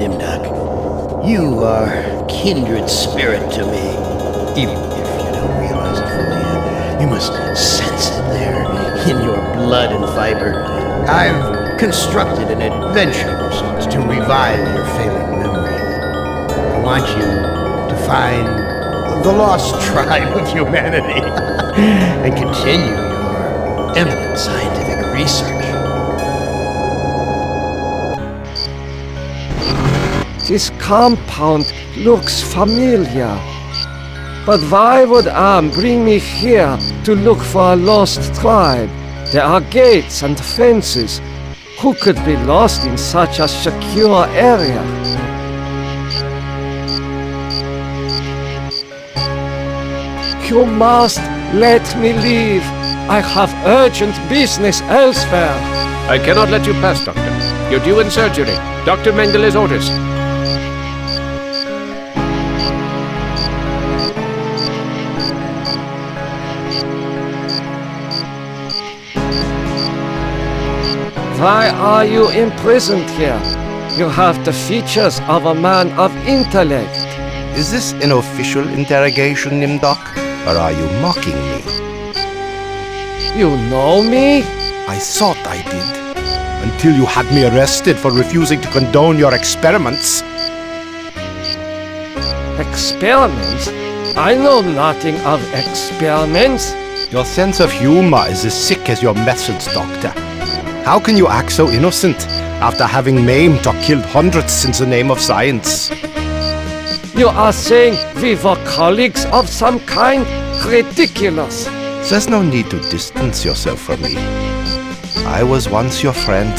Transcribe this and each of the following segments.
Nimdok. You are kindred spirit to me. Even if you don't realize it fully yet, you must sense it there in your blood and fiber. I've constructed an adventure of sorts to revive your failing memory. I want you to find the lost tribe of humanity and continue your eminent scientific research. This compound looks familiar. But why would Am bring me here to look for a lost tribe? There are gates and fences. Who could be lost in such a secure area? You must let me leave. I have urgent business elsewhere. I cannot let you pass, Doctor. You're due in surgery. Dr. Mengeler's orders. Why are you imprisoned here? You have the features of a man of intellect. Is this an official interrogation, Nimdok? Or are you mocking me? You know me? I thought I did. Until you had me arrested for refusing to condone your experiments. Experiments? I know nothing of experiments. Your sense of humor is as sick as your methods, Doctor. How can you act so innocent after having maimed or killed hundreds in the name of science? You are saying we were colleagues of some kind? Ridiculous. There's no need to distance yourself from me. I was once your friend.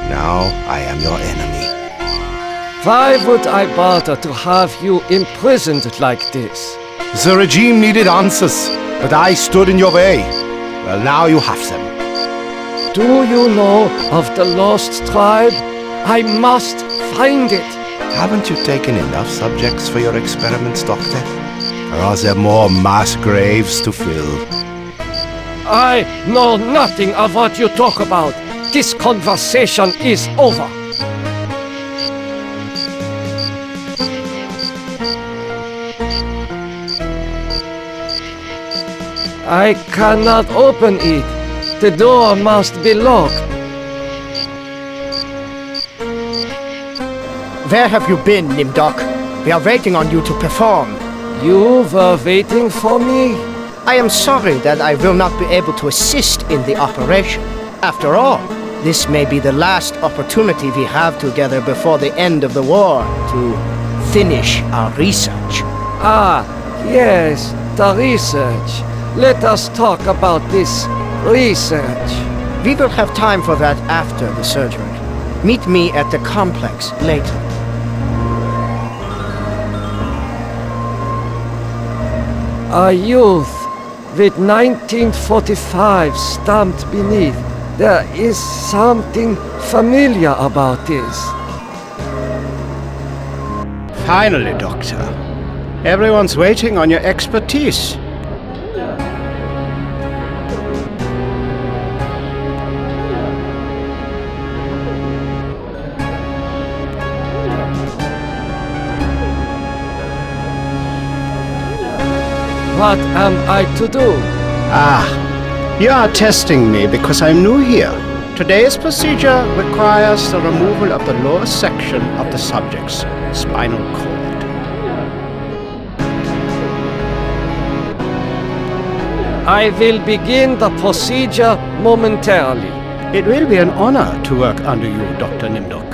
Now I am your enemy. Why would I bother to have you imprisoned like this? The regime needed answers, but I stood in your way. Well, now you have them. Do you know of the lost tribe? I must find it. Haven't you taken enough subjects for your experiments, Doctor? Or are there more mass graves to fill? I know nothing of what you talk about. This conversation is over. I cannot open it. The door must be locked. Where have you been, Nimdok? We are waiting on you to perform. You were waiting for me? I am sorry that I will not be able to assist in the operation. After all, this may be the last opportunity we have together before the end of the war to finish our research. Ah, yes, the research. Let us talk about this research. We will have time for that after the surgery. Meet me at the complex later. A youth with 1945 stamped beneath. There is something familiar about this. Finally, Doctor. Everyone's waiting on your expertise. What am I to do? You are testing me because I'm new here. Today's procedure requires the removal of the lower section of the subject's spinal cord. I will begin the procedure momentarily. It will be an honor to work under you, Dr. Nimdok.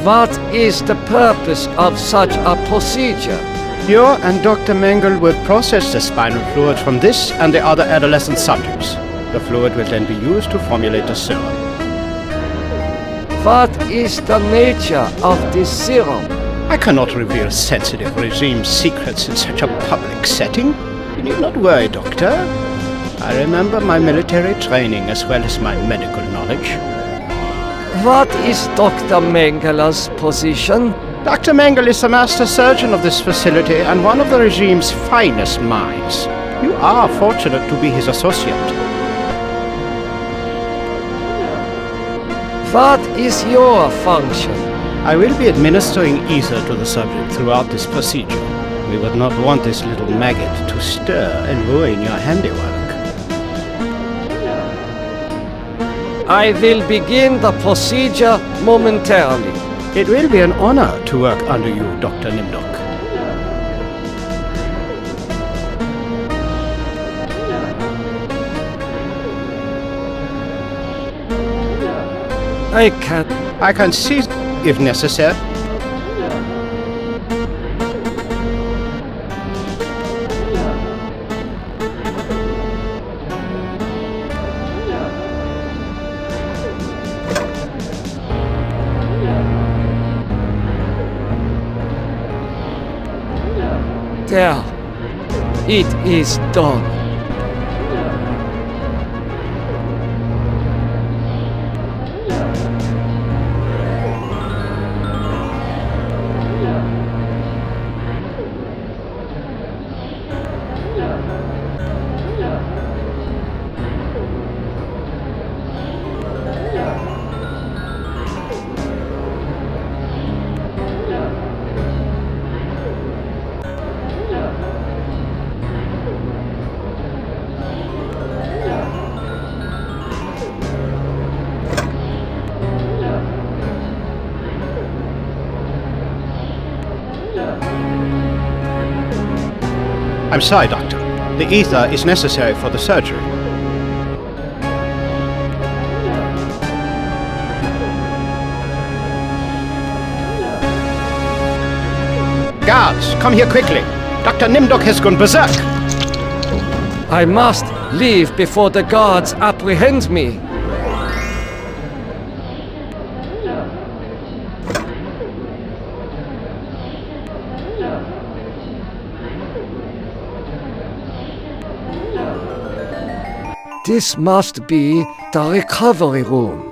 What is the purpose of such a procedure? You and Dr. Mengele will process the spinal fluid from this and the other adolescent subjects. The fluid will then be used to formulate a serum. What is the nature of this serum? I cannot reveal sensitive regime secrets in such a public setting. You need not worry, Doctor. I remember my military training as well as my medical knowledge. What is Dr. Mengele's position? Dr. Mengele is the master surgeon of this facility and one of the regime's finest minds. You are fortunate to be his associate. What is your function? I will be administering ether to the subject throughout this procedure. We would not want this little maggot to stir and ruin your handiwork. I will begin the procedure momentarily. It will be an honor to work under you, Dr. Nimdok. I can see if necessary. There. It is done. I'm sorry, Doctor. The ether is necessary for the surgery. Guards, come here quickly. Dr. Nimdok has gone berserk. I must leave before the guards apprehend me. This must be the recovery room.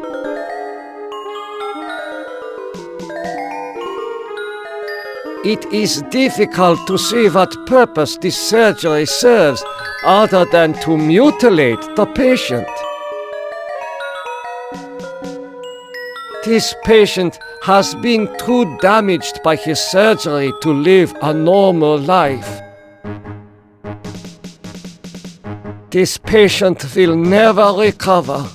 It is difficult to see what purpose this surgery serves other than to mutilate the patient. This patient has been too damaged by his surgery to live a normal life. This patient will never recover.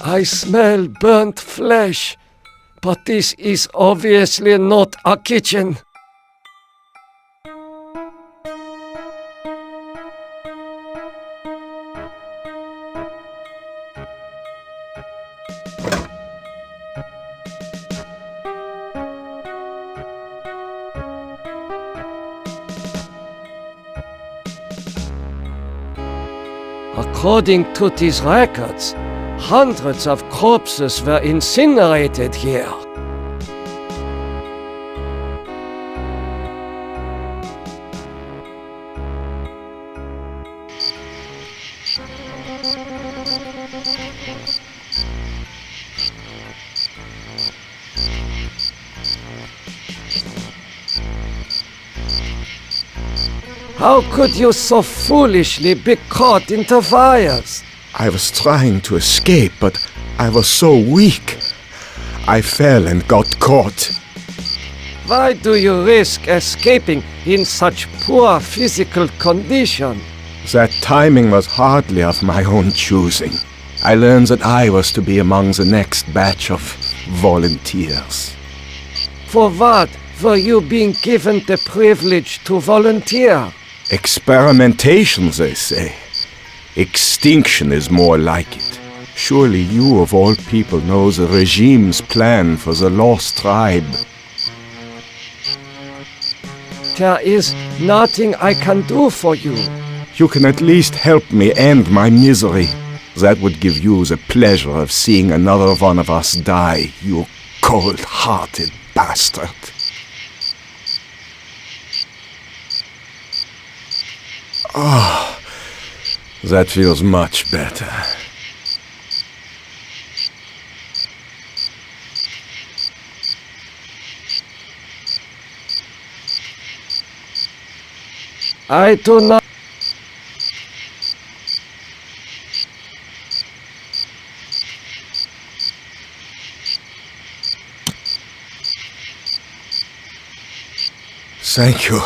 I smell burnt flesh, but this is obviously not a kitchen. According to these records, hundreds of corpses were incinerated here. How could you so foolishly be caught in the fires? I was trying to escape, but I was so weak. I fell and got caught. Why do you risk escaping in such poor physical condition? That timing was hardly of my own choosing. I learned that I was to be among the next batch of volunteers. For what were you being given the privilege to volunteer? Experimentation, they say. Extinction is more like it. Surely you, of all people, know the regime's plan for the lost tribe. There is nothing I can do for you. You can at least help me end my misery. That would give you the pleasure of seeing another one of us die, you cold-hearted bastard. Ah, that feels much better. I do not. Thank you.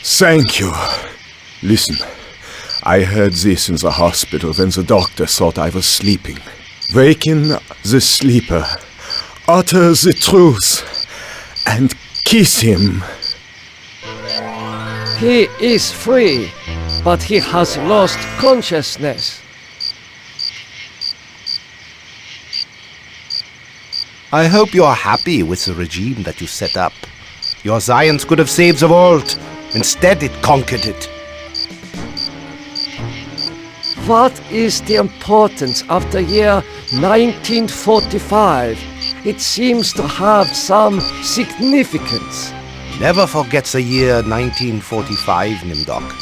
Thank you. Listen, I heard this in the hospital when the doctor thought I was sleeping. Waken the sleeper, utter the truth, and kiss him. He is free, but he has lost consciousness. I hope you are happy with the regime that you set up. Your science could have saved the world. Instead, it conquered it. What is the importance of the year 1945? It seems to have some significance. Never forget the year 1945, Nimdok.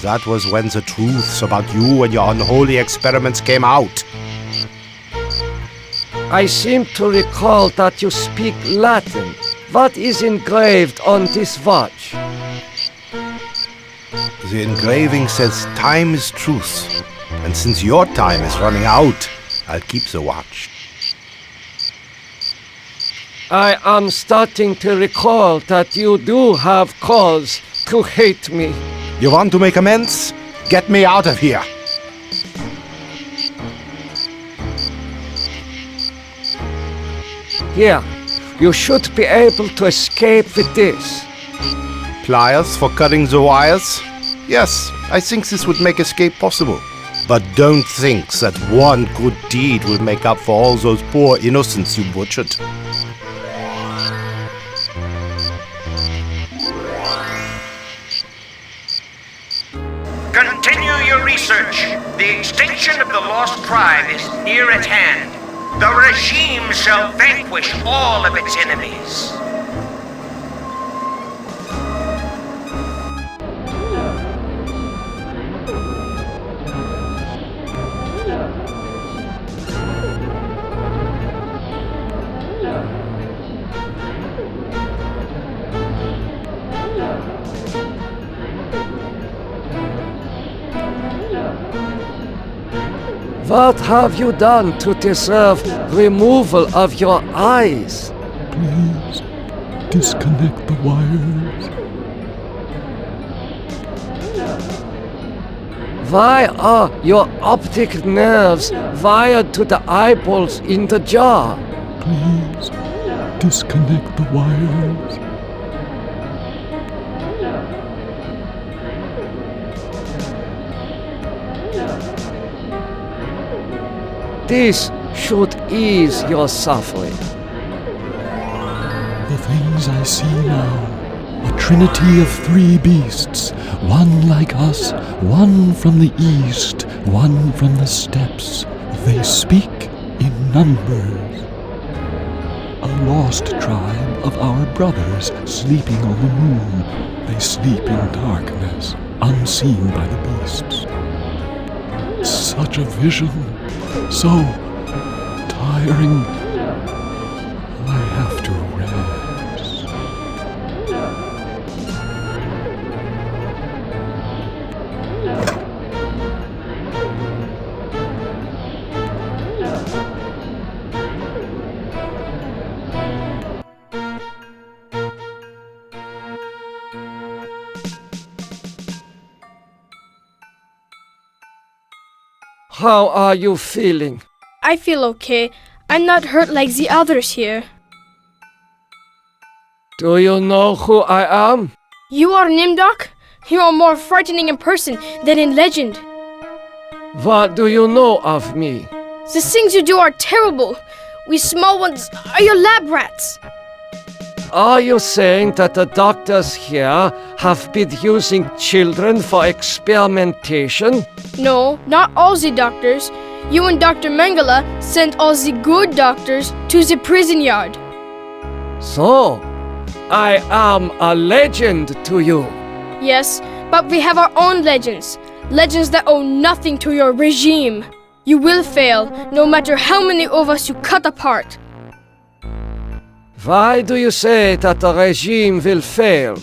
That was when the truths about you and your unholy experiments came out. I seem to recall that you speak Latin. What is engraved on this watch? The engraving says time is truth. And since your time is running out, I'll keep the watch. I am starting to recall that you do have cause to hate me. You want to make amends? Get me out of here! Here, you should be able to escape with this. Pliers for cutting the wires? Yes, I think this would make escape possible. But don't think that one good deed will make up for all those poor innocents you butchered. Continue your research. The extinction of the lost tribe is near at hand. The regime shall vanquish all of its enemies. What have you done to deserve removal of your eyes? Please disconnect the wires. Why are your optic nerves wired to the eyeballs in the jar? Please disconnect the wires. This should ease your suffering. The things I see now, a trinity of three beasts, one like us, one from the east, one from the steppes. They speak in numbers. A lost tribe of our brothers sleeping on the moon. They sleep in darkness, unseen by the beasts. Such a vision, so tiring. I have to rest. how are you feeling? I feel okay. I'm not hurt like the others here. Do you know who I am? You are Nimdok? You are more frightening in person than in legend. What do you know of me? The things you do are terrible. We small ones are your lab rats. Are you saying that the doctors here have been using children for experimentation? No, not all the doctors. You and Dr. Mengele sent all the good doctors to the prison yard. So, I am a legend to you. Yes, but we have our own legends. Legends that owe nothing to your regime. You will fail, no matter how many of us you cut apart. Why do you say that the regime will fail?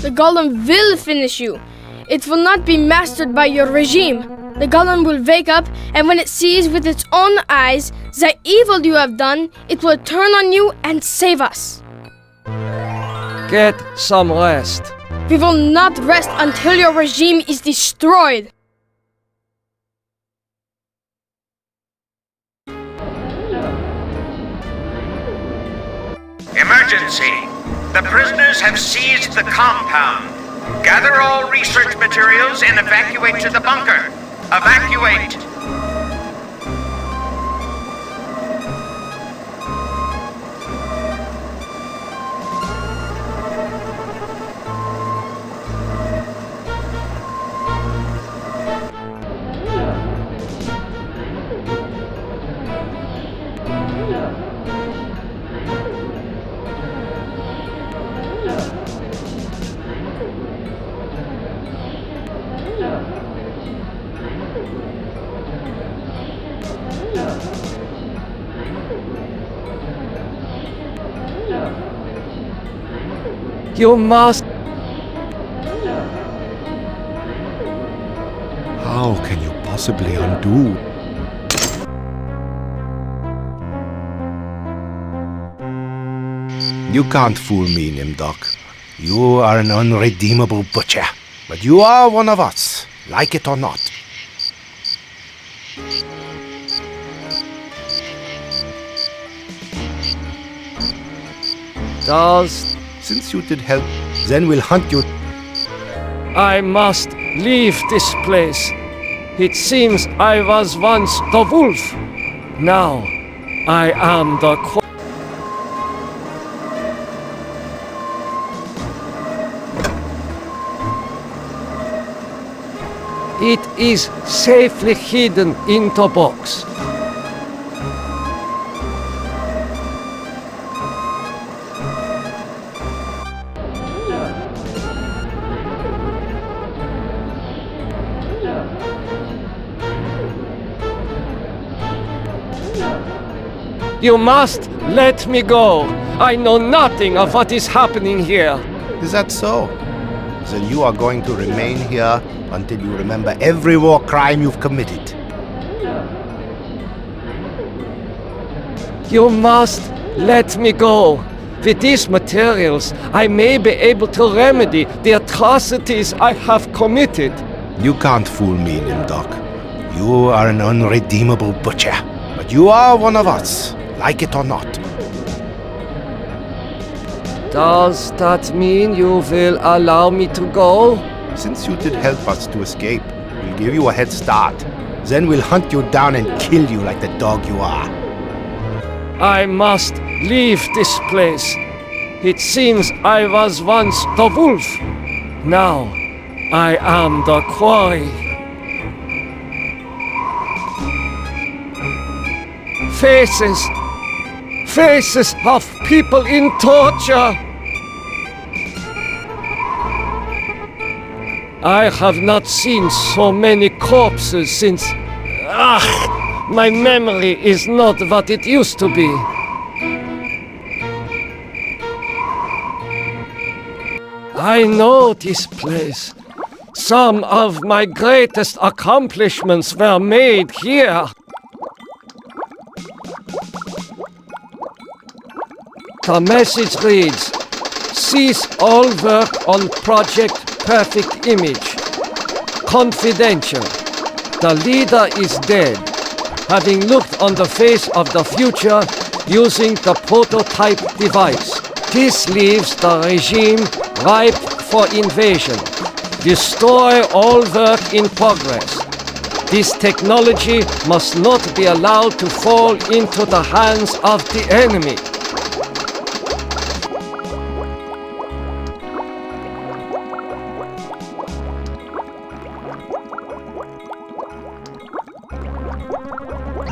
The golem will finish you. It will not be mastered by your regime. The golem will wake up, and when it sees with its own eyes the evil you have done, it will turn on you and save us. Get some rest. We will not rest until your regime is destroyed. Emergency! The prisoners have seized the compound. Gather all research materials and evacuate to the bunker. Evacuate! You must... How can you possibly undo? You can't fool me, Nimdok. You are an unredeemable butcher. But you are one of us, like it or not. Does... Since you did help, then we'll hunt you. I must leave this place. It seems I was once the wolf. Now, I am the... It is safely hidden in the box. You must let me go. I know nothing of what is happening here. Is that so? Then you are going to remain here until you remember every war crime you've committed. You must let me go. With these materials, I may be able to remedy the atrocities I have committed. You can't fool me, Nimdok. You are an unredeemable butcher. But you are one of us, like it or not. Does that mean you will allow me to go? Since you did help us to escape, we'll give you a head start. Then we'll hunt you down and kill you like the dog you are. I must leave this place. It seems I was once the wolf. Now, I am the quarry. Faces! Faces of people in torture! I have not seen so many corpses since... my memory is not what it used to be. I know this place. Some of my greatest accomplishments were made here. The message reads, cease all work on Project Perfect Image. Confidential. The leader is dead, having looked on the face of the future using the prototype device. This leaves the regime ripe for invasion. Destroy all work in progress. This technology must not be allowed to fall into the hands of the enemy.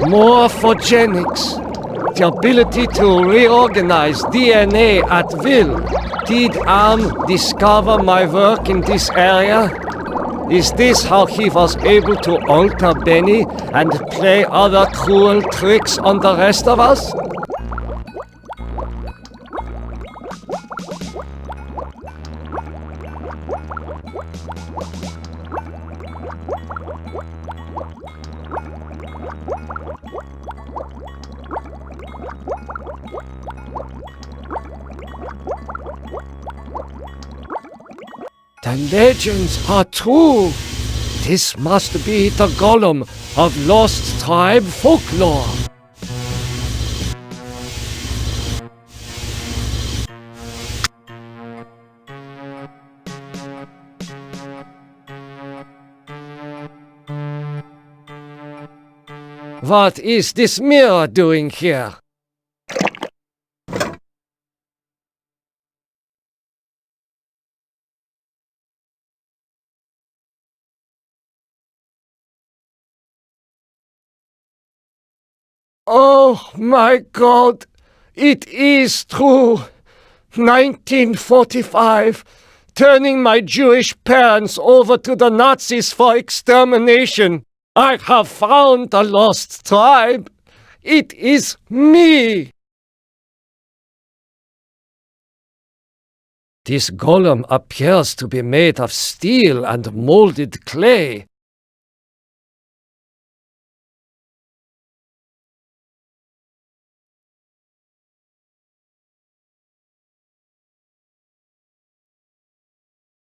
Morphogenics. The ability to reorganize DNA at will. Did Am discover my work in this area? Is this how he was able to alter Benny and play other cruel tricks on the rest of us? The legends are true. This must be the golem of lost tribe folklore. What is this mirror doing here? Oh my God, it is true. 1945, turning my Jewish parents over to the Nazis for extermination. I have found the lost tribe. It is me. This golem appears to be made of steel and molded clay.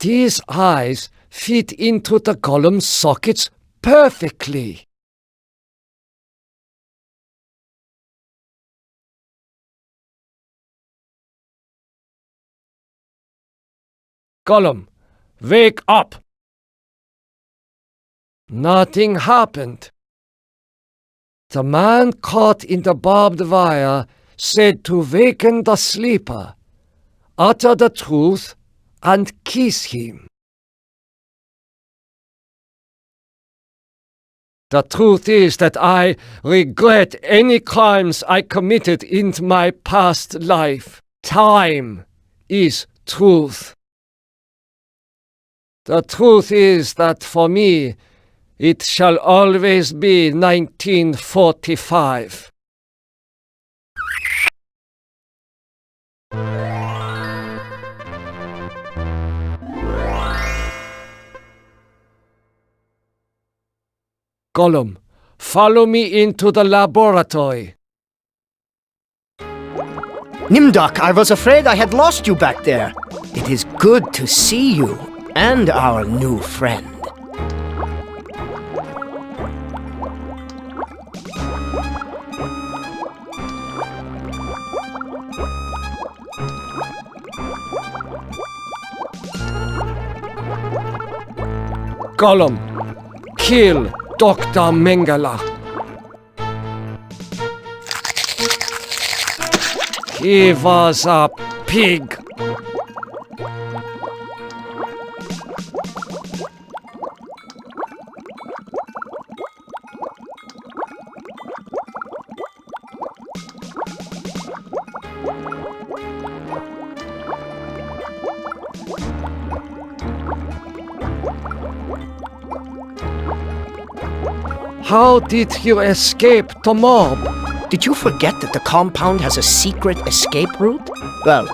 These eyes fit into the golem's sockets perfectly. Golem, wake up! Nothing happened. The man caught in the barbed wire said to waken the sleeper, utter the truth, and kiss him. The truth is that I regret any crimes I committed in my past life. Time is truth. The truth is that for me, it shall always be 1945. Golem, follow me into the laboratory. Nimdok, I was afraid I had lost you back there. It is good to see you and our new friend. Golem, kill Dr. Mengele. He was a pig. How did you escape the mob? Did you forget that the compound has a secret escape route? Well,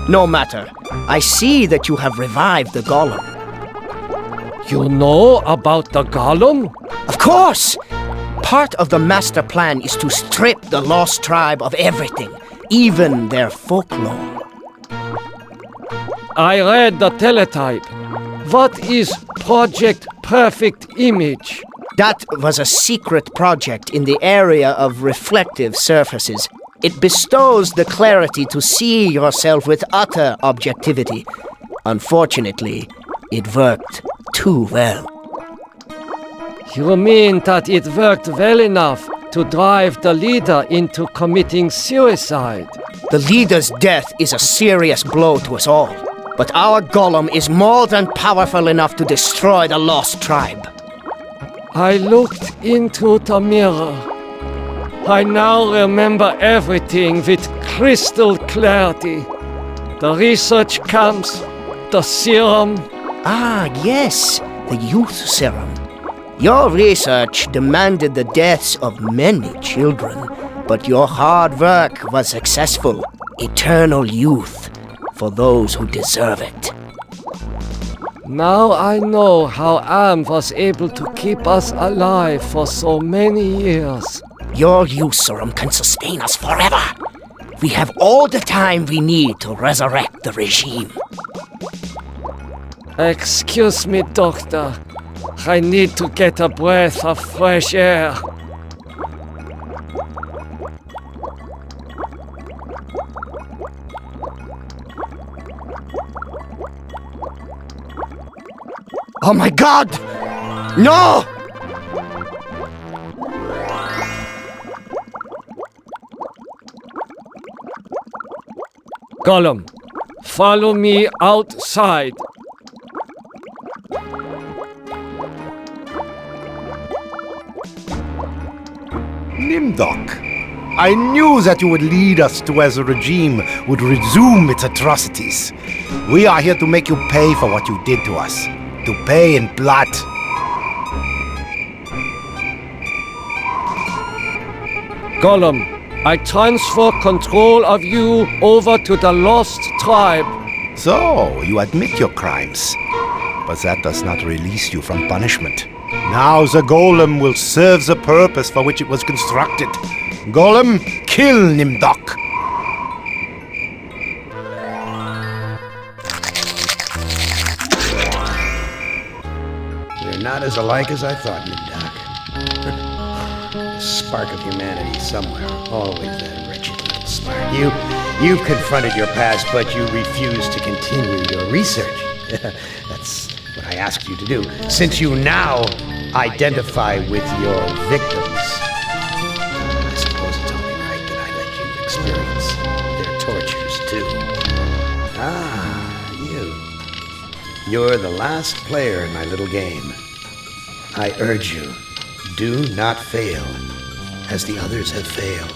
no matter. I see that you have revived the golem. You know about the golem? Of course! Part of the master plan is to strip the lost tribe of everything, even their folklore. I read the teletype. What is Project Perfect Image? That was a secret project in the area of reflective surfaces. It bestows the clarity to see yourself with utter objectivity. Unfortunately, it worked too well. You mean that it worked well enough to drive the leader into committing suicide? The leader's death is a serious blow to us all. But our golem is more than powerful enough to destroy the lost tribe. I looked into the mirror. I now remember everything with crystal clarity. The research camps, the serum. Ah, yes, the youth serum. Your research demanded the deaths of many children, but your hard work was successful. Eternal youth for those who deserve it. Now I know how Am was able to keep us alive for so many years. Your youth serum can sustain us forever. We have all the time we need to resurrect the regime. Excuse me, Doctor. I need to get a breath of fresh air. Oh my God! No! Gollum, follow me outside. Nimdok, I knew that you would lead us to where the regime would resume its atrocities. We are here to make you pay for what you did to us. To pay in blood. Gollum, I transfer control of you over to the lost tribe. So, you admit your crimes. But that does not release you from punishment. Now the golem will serve the purpose for which it was constructed. Golem, kill Nimdok! You're not as alike as I thought, Nimdok. A spark of humanity somewhere. Always that wretched little spark. You've confronted your past, but you refuse to continue your research. That's what I asked you to do. Since you now identify with your victims, I suppose it's only right that I let you experience their tortures, too. Ah, you. You're the last player in my little game. I urge you, do not fail, as the others have failed.